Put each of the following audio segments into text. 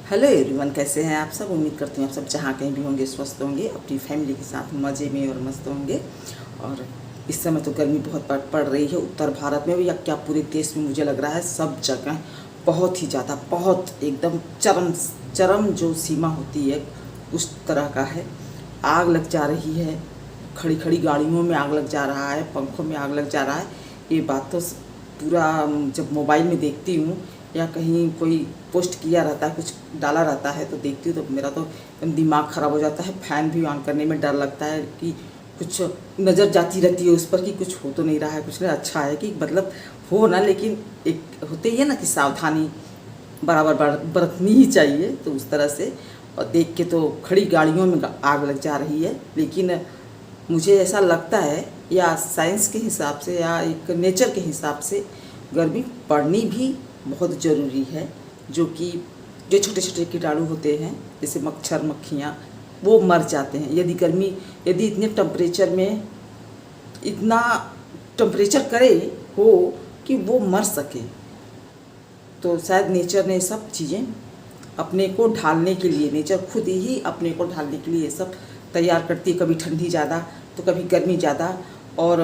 Hello everyone, कैसे हैं आप सब। उम्मीद करती हूँ आप सब जहाँ कहीं भी होंगे स्वस्थ होंगे, अपनी फैमिली के साथ मज़े में और मस्त होंगे। और इस समय तो गर्मी बहुत पड़ रही है उत्तर भारत में भी, या क्या पूरे देश में। मुझे लग रहा है सब जगह बहुत ही ज़्यादा, बहुत एकदम चरम चरम जो सीमा होती है उस तरह का है। आग लग जा रही है, खड़ी खड़ी गाड़ियों में आग लग जा रहा है, पंखों में आग लग जा रहा है। ये बात तो पूरा जब मोबाइल में देखती हूँ या कहीं कोई पोस्ट किया रहता है, कुछ डाला रहता है तो देखती हूँ तो मेरा तो एकदम दिमाग ख़राब हो जाता है। फ़ैन भी ऑन करने में डर लगता है कि कुछ नज़र जाती रहती है उस पर कि कुछ हो तो नहीं रहा है, कुछ नहीं। अच्छा है कि मतलब हो ना, लेकिन एक होते ही है ना कि सावधानी बराबर बरतनी ही चाहिए, तो उस तरह से। और देख के तो खड़ी गाड़ियों में आग लग जा रही है। लेकिन मुझे ऐसा लगता है, या साइंस के हिसाब से या एक नेचर के हिसाब से, गर्मी पड़नी भी बहुत ज़रूरी है। जो छोटे छोटे कीटाणु होते हैं जैसे मच्छर मक्खियाँ, वो मर जाते हैं यदि इतना टेम्परेचर करे हो कि वो मर सके। तो शायद नेचर ने सब चीज़ें अपने को ढालने के लिए, नेचर खुद ही अपने को ढालने के लिए ये सब तैयार करती है। कभी ठंडी ज़्यादा तो कभी गर्मी ज़्यादा, और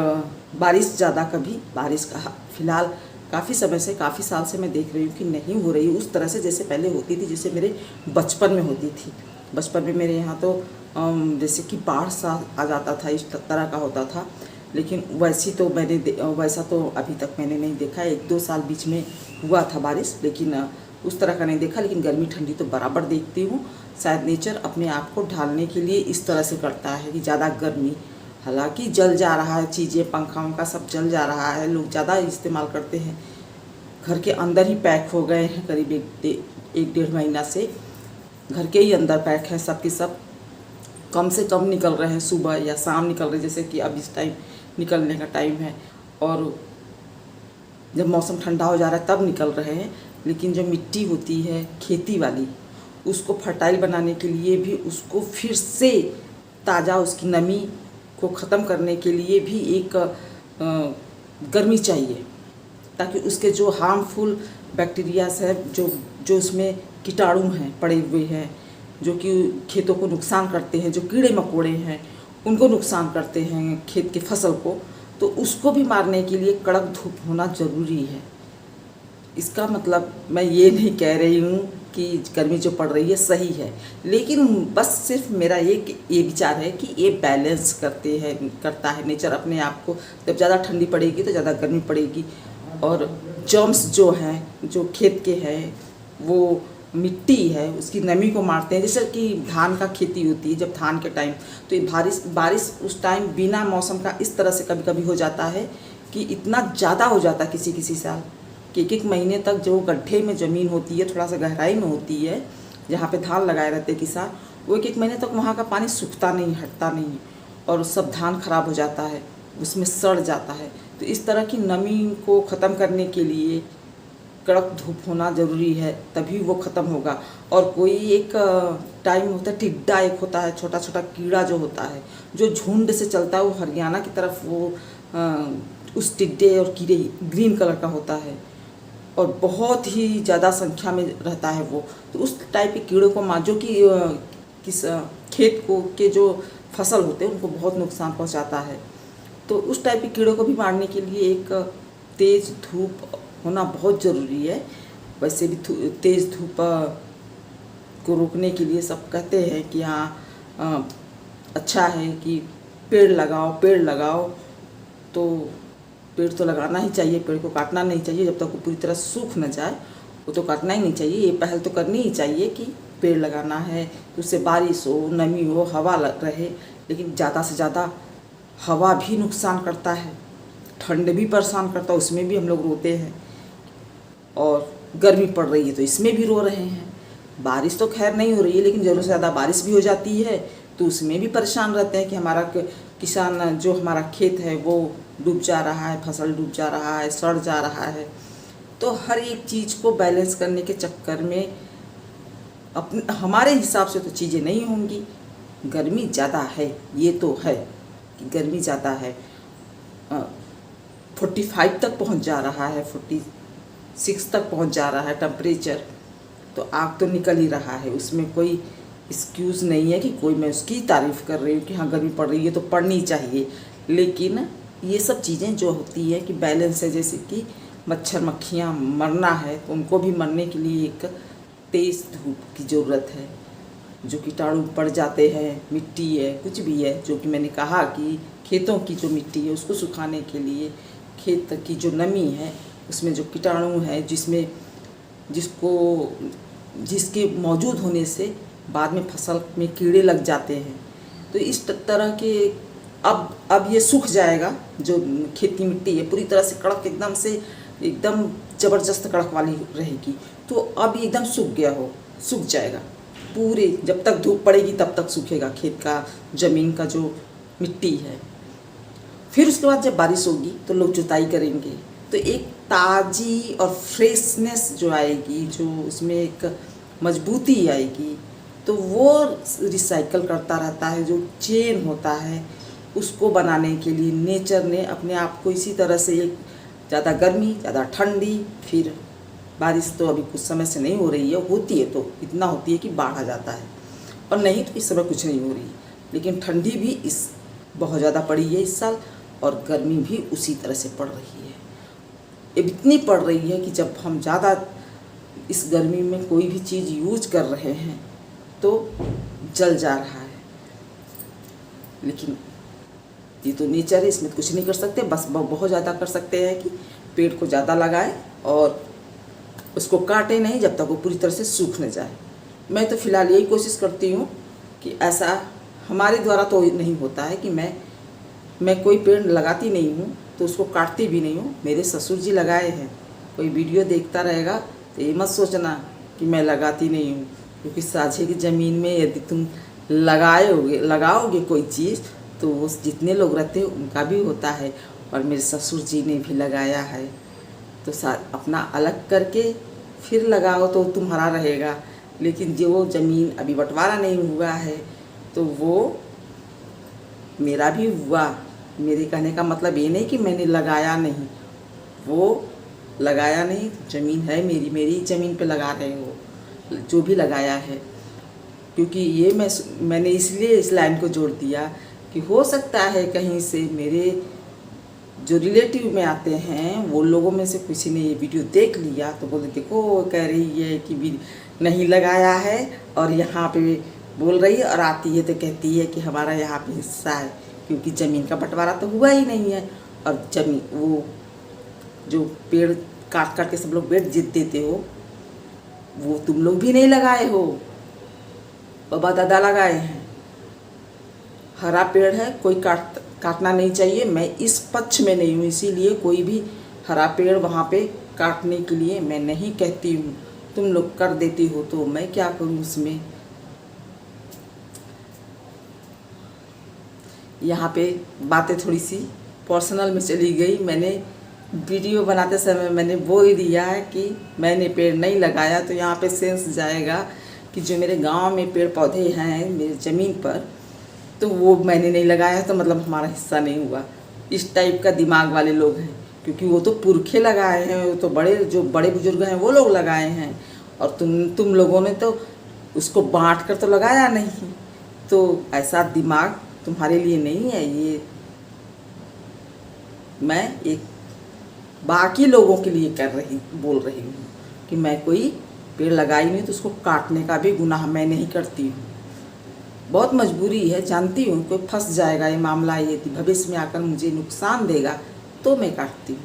बारिश ज़्यादा कभी बारिश का। फिलहाल काफ़ी समय से, काफ़ी साल से मैं देख रही हूँ कि नहीं हो रही उस तरह से जैसे पहले होती थी, जैसे मेरे बचपन में होती थी। बचपन में मेरे यहाँ तो जैसे कि बाढ़ सा आ जाता था, इस तरह का होता था। लेकिन वैसा तो अभी तक मैंने नहीं देखा। 1-2 साल बीच में हुआ था बारिश, लेकिन उस तरह का नहीं देखा। लेकिन गर्मी ठंडी तो बराबर देखती हूँ। शायद नेचर अपने आप को ढालने के लिए इस तरह से करता है कि ज़्यादा गर्मी, हालांकि जल जा रहा है चीज़ें, पंखा वंखा सब जल जा रहा है, लोग ज़्यादा इस्तेमाल करते हैं। घर के अंदर ही पैक हो गए हैं, करीब 1-1.5 महीना से घर के ही अंदर पैक है सब के सब। कम से कम निकल रहे हैं, सुबह या शाम निकल रहे हैं, जैसे कि अब इस टाइम निकलने का टाइम है। और जब मौसम ठंडा हो जा रहा है तब निकल रहे हैं। लेकिन जो मिट्टी होती है खेती वाली, उसको फर्टाइल बनाने के लिए भी, उसको फिर से ताज़ा, उसकी नमी को ख़त्म करने के लिए भी एक गर्मी चाहिए, ताकि उसके जो हार्मफुल बैक्टीरियाज है, जो उसमें कीटाणु हैं पड़े हुए हैं, जो कि खेतों को नुकसान करते हैं, जो कीड़े मकोड़े हैं उनको नुकसान करते हैं खेत की फसल को, तो उसको भी मारने के लिए कड़क धूप होना ज़रूरी है। इसका मतलब मैं ये नहीं कह रही हूँ कि गर्मी जो पड़ रही है सही है, लेकिन बस सिर्फ मेरा ये विचार है कि ये बैलेंस करता है नेचर अपने आप को। जब ज़्यादा ठंडी पड़ेगी तो ज़्यादा गर्मी पड़ेगी, और जर्म्स जो हैं, जो खेत के हैं, वो मिट्टी है उसकी नमी को मारते हैं। जैसे कि धान का खेती होती है, जब धान के टाइम, तो ये बारिश उस टाइम बिना मौसम का इस तरह से कभी कभी हो जाता है कि इतना ज़्यादा हो जाता है किसी किसी साल कि 1-1 महीने तक जो गड्ढे में ज़मीन होती है, थोड़ा सा गहराई में होती है, जहाँ पे धान लगाए रहते हैं किसान, वो 1-1 महीने तक वहाँ का पानी सूखता नहीं, हटता नहीं, और सब धान खराब हो जाता है, उसमें सड़ जाता है। तो इस तरह की नमी को ख़त्म करने के लिए कड़क धूप होना ज़रूरी है, तभी वो ख़त्म होगा। और कोई एक टाइम होता है, टिड्डा एक होता है, छोटा छोटा कीड़ा जो होता है, जो झुंड से चलता है, वो हरियाणा की तरफ उस टिड्डे और कीड़े ग्रीन कलर का होता है और बहुत ही ज़्यादा संख्या में रहता है वो। तो उस टाइप के कीड़ों को मार, जो कि किस खेत को के जो फसल होते हैं उनको बहुत नुकसान पहुंचाता है। तो उस टाइप के कीड़ों को भी मारने के लिए एक तेज़ धूप होना बहुत ज़रूरी है। वैसे भी तेज़ धूप को रोकने के लिए सब कहते हैं कि हाँ, अच्छा है कि पेड़ लगाओ। तो पेड़ तो लगाना ही चाहिए, पेड़ को काटना नहीं चाहिए। जब तक वो पूरी तरह सूख न जाए वो तो काटना ही नहीं चाहिए। ये पहल तो करनी ही चाहिए कि पेड़ लगाना है, तो उससे बारिश हो, नमी हो, हवा रहे। लेकिन ज़्यादा से ज़्यादा हवा भी नुकसान करता है, ठंड भी परेशान करता है, उसमें भी हम लोग रोते हैं। और गर्मी पड़ रही है तो इसमें भी रो रहे हैं। बारिश तो खैर नहीं हो रही है, लेकिन ज़रूरत से ज़्यादा बारिश भी हो जाती है तो उसमें भी परेशान रहते हैं कि हमारा किसान, जो हमारा खेत है वो डूब जा रहा है, फसल डूब जा रहा है, सड़ जा रहा है। तो हर एक चीज़ को बैलेंस करने के चक्कर में हमारे हिसाब से तो चीज़ें नहीं होंगी। गर्मी ज़्यादा है, ये तो है कि गर्मी ज़्यादा है। 45 तक पहुंच जा रहा है, 46 तक पहुंच जा रहा है टेम्परेचर। तो तो आग तो निकल ही रहा है, उसमें कोई एक्सक्यूज़ नहीं है कि कोई मैं उसकी तारीफ़ कर रही हूँ कि हाँ गर्मी पड़ रही है तो पड़नी चाहिए। लेकिन ये सब चीज़ें जो होती है कि बैलेंस है, जैसे कि मच्छर मक्खियाँ मरना है तो उनको भी मरने के लिए एक तेज़ धूप की ज़रूरत है। जो कीटाणु पड़ जाते हैं, मिट्टी है, कुछ भी है, जो कि मैंने कहा कि खेतों की जो मिट्टी है उसको सुखाने के लिए, खेत की जो नमी है उसमें जो कीटाणु है जिसके मौजूद होने से बाद में फसल में कीड़े लग जाते हैं। तो इस तरह के अब ये सूख जाएगा, जो खेत की मिट्टी है पूरी तरह से कड़क एकदम ज़बरदस्त कड़क वाली रहेगी। तो अब एकदम सूख जाएगा पूरे, जब तक धूप पड़ेगी तब तक सूखेगा खेत का, ज़मीन का जो मिट्टी है। फिर उसके बाद जब बारिश होगी तो लोग जुताई करेंगे, तो एक ताज़ी और फ्रेशनेस जो आएगी, जो उसमें एक मजबूती आएगी, तो वो रिसाइकल करता रहता है। जो चेन होता है उसको बनाने के लिए नेचर ने अपने आप को इसी तरह से, एक ज़्यादा गर्मी, ज़्यादा ठंडी, फिर बारिश तो अभी कुछ समय से नहीं हो रही है, होती है तो इतना होती है कि बाढ़ आ जाता है, और नहीं तो इस समय कुछ नहीं हो रही। लेकिन ठंडी भी बहुत ज़्यादा पड़ी है इस साल, और गर्मी भी उसी तरह से पड़ रही है। अब इतनी पड़ रही है कि जब हम ज़्यादा इस गर्मी में कोई भी चीज़ यूज कर रहे हैं तो जल जा रहा है। लेकिन ये तो नेचर है, इसमें कुछ नहीं कर सकते। बस बहुत ज़्यादा कर सकते हैं कि पेड़ को ज़्यादा लगाएं और उसको काटे नहीं जब तक वो पूरी तरह से सूख न जाए। मैं तो फ़िलहाल यही कोशिश करती हूँ कि ऐसा हमारे द्वारा तो नहीं होता है कि मैं कोई पेड़ लगाती नहीं हूँ तो उसको काटती भी नहीं हूँ। मेरे ससुर जी लगाए हैं, कोई वीडियो देखता रहेगा तो ये मत सोचना कि मैं लगाती नहीं हूँ, क्योंकि साझे की ज़मीन में यदि तुम लगाओगे कोई चीज़ तो वो जितने लोग रहते हैं उनका भी होता है, और मेरे ससुर जी ने भी लगाया है। तो अपना अलग करके फिर लगाओ तो तुम्हारा रहेगा। लेकिन जो ज़मीन अभी बंटवारा नहीं हुआ है तो वो मेरा भी हुआ। मेरे कहने का मतलब ये नहीं कि मैंने लगाया नहीं, वो लगाया नहीं, ज़मीन है मेरी ज़मीन पे लगा रहे हो जो भी लगाया है। क्योंकि ये मैंने इसलिए इस लाइन को जोड़ दिया कि हो सकता है कहीं से मेरे जो रिलेटिव में आते हैं वो लोगों में से किसी ने ये वीडियो देख लिया तो बोले देखो वो कह रही है कि भी नहीं लगाया है और यहाँ पे बोल रही है, और आती है तो कहती है कि हमारा यहाँ पे हिस्सा है, क्योंकि ज़मीन का बंटवारा तो हुआ ही नहीं है। और ज़मीन वो जो पेड़ काट के सब लोग बेच देते हो वो तुम लोग भी नहीं लगाए हो, बाबा दादा लगाए हैं। हरा पेड़ है, कोई काटना नहीं चाहिए। मैं इस पक्ष में नहीं हूँ, इसीलिए कोई भी हरा पेड़ वहाँ पे काटने के लिए मैं नहीं कहती हूँ। तुम लोग कर देती हो तो मैं क्या करूँ उसमें। यहाँ पे बातें थोड़ी सी पर्सनल में चली गई। मैंने वीडियो बनाते समय मैंने बोल दिया है कि मैंने पेड़ नहीं लगाया, तो यहाँ पे सेंस जाएगा कि जो मेरे गांव में पेड़ पौधे हैं मेरी ज़मीन पर तो वो मैंने नहीं लगाया तो मतलब हमारा हिस्सा नहीं हुआ। इस टाइप का दिमाग वाले लोग हैं, क्योंकि वो तो पुरखे लगाए हैं, वो तो जो बड़े बुजुर्ग हैं वो लोग लगाए हैं, और तुम लोगों ने तो उसको बांट कर तो लगाया नहीं। तो ऐसा दिमाग तुम्हारे लिए नहीं है। ये मैं एक बाकी लोगों के लिए बोल रही हूँ कि मैं कोई पेड़ लगाई नहीं तो उसको काटने का भी गुनाह मैं नहीं करती हूँ। बहुत मजबूरी है, जानती हूँ, कोई फंस जाएगा ये मामला, ये भविष्य में आकर मुझे नुकसान देगा तो मैं काटती हूँ।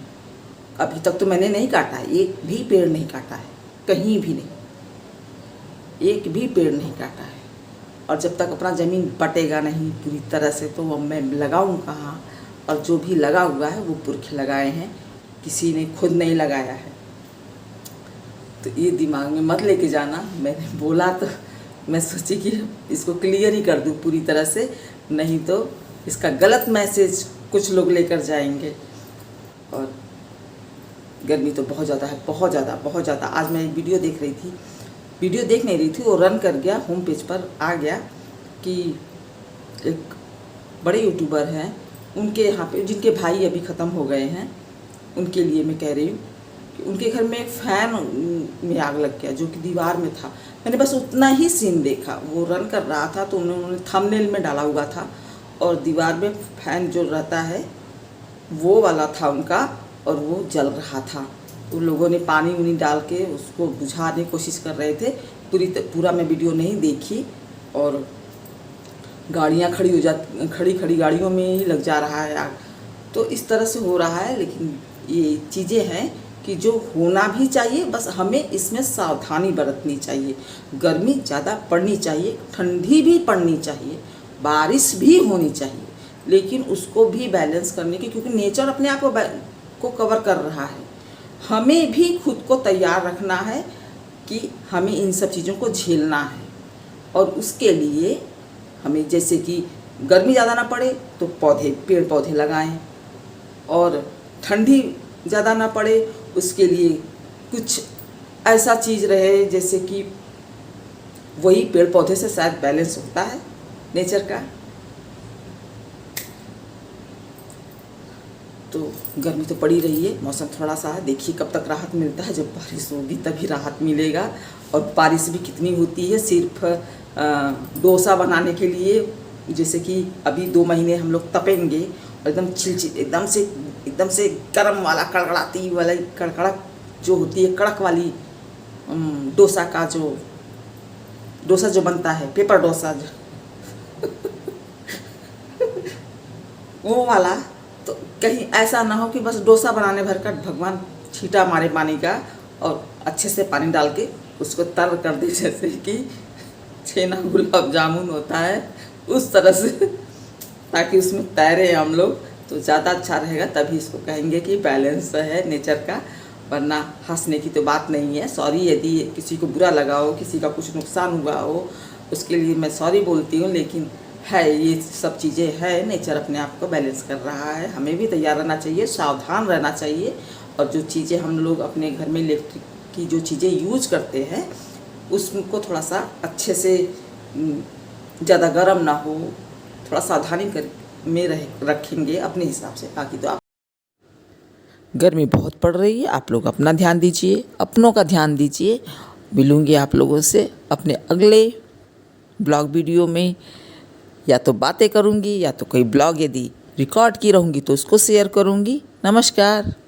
अभी तक तो मैंने नहीं काटा है, एक भी पेड़ नहीं काटा है, कहीं भी नहीं, एक भी पेड़ नहीं काटा है। और जब तक अपना ज़मीन बटेगा नहीं पूरी तरह से तो वो मैं लगाऊँ कहाँ। और जो भी लगा हुआ है वो पुरखे लगाए हैं, किसी ने खुद नहीं लगाया है। तो ये दिमाग में मत लेके जाना। मैंने बोला तो मैं सोची कि इसको क्लियर ही कर दूँ पूरी तरह से, नहीं तो इसका गलत मैसेज कुछ लोग लेकर जाएंगे। और गर्मी तो बहुत ज़्यादा है, बहुत ज़्यादा। आज मैं एक वीडियो देख नहीं रही थी, वो रन कर गया, होम पेज पर आ गया कि एक बड़े यूट्यूबर हैं, उनके यहाँ पे जिनके भाई अभी ख़त्म हो गए हैं, उनके लिए मैं कह रही हूँ कि उनके घर में एक फ़ैन में आग लग गया जो कि दीवार में था। मैंने बस उतना ही सीन देखा, वो रन कर रहा था तो उन्होंने थंबनेल में डाला हुआ था और दीवार में फ़ैन जो रहता है वो वाला था उनका और वो जल रहा था। तो लोगों ने पानी उनी डाल के उसको बुझाने की कोशिश कर रहे थे। पूरा मैं वीडियो नहीं देखी और गाड़ियाँ खड़ी गाड़ियों में ही लग जा रहा है आग। तो इस तरह से हो रहा है, लेकिन ये चीज़ें हैं कि जो होना भी चाहिए, बस हमें इसमें सावधानी बरतनी चाहिए। गर्मी ज़्यादा पड़नी चाहिए, ठंडी भी पड़नी चाहिए, बारिश भी होनी चाहिए, लेकिन उसको भी बैलेंस करने की, क्योंकि नेचर अपने आप को कवर कर रहा है। हमें भी खुद को तैयार रखना है कि हमें इन सब चीज़ों को झेलना है और उसके लिए हमें, जैसे कि गर्मी ज़्यादा ना पड़े तो पेड़ पौधे लगाएं और ठंडी ज़्यादा ना पड़े उसके लिए कुछ ऐसा चीज़ रहे, जैसे कि वही पेड़ पौधे से शायद बैलेंस होता है नेचर का। तो गर्मी तो पड़ी रही है, मौसम थोड़ा सा है, देखिए कब तक राहत मिलता है। जब बारिश होगी तभी राहत मिलेगा। और बारिश भी कितनी होती है, सिर्फ डोसा बनाने के लिए, जैसे कि अभी 2 महीने हम लोग तपेंगे और एकदम चिलचिल एकदम से गर्म वाला कड़कड़ाती वाली कड़कड़क जो होती है, कड़क वाली डोसा जो बनता है, पेपर डोसा जो वो वाला। तो कहीं ऐसा ना हो कि बस डोसा बनाने भर का भगवान छींटा मारे पानी का और अच्छे से पानी डाल के उसको तर कर दे, जैसे कि छेना गुलाब जामुन होता है उस तरह से, ताकि उसमें तैरे हम लोग, तो ज़्यादा अच्छा रहेगा। तभी इसको कहेंगे कि बैलेंस है नेचर का, वरना हंसने की तो बात नहीं है। सॉरी यदि किसी को बुरा लगा हो, किसी का कुछ नुकसान हुआ हो, उसके लिए मैं सॉरी बोलती हूँ, लेकिन है ये सब चीज़ें है, नेचर अपने आप को बैलेंस कर रहा है। हमें भी तैयार रहना चाहिए, सावधान रहना चाहिए। और जो चीज़ें हम लोग अपने घर में इलेक्ट्रिक की जो चीज़ें यूज करते हैं उसको थोड़ा सा अच्छे से, ज़्यादा गर्म ना हो, थोड़ा सावधानी में रखेंगे अपने हिसाब से। बाकी तो आप, गर्मी बहुत पड़ रही है, आप लोग अपना ध्यान दीजिए, अपनों का ध्यान दीजिए। मिलूँगी आप लोगों से अपने अगले ब्लॉग वीडियो में। या तो बातें करूँगी या तो कोई ब्लॉग यदि रिकॉर्ड की रहूँगी तो उसको शेयर करूँगी। नमस्कार।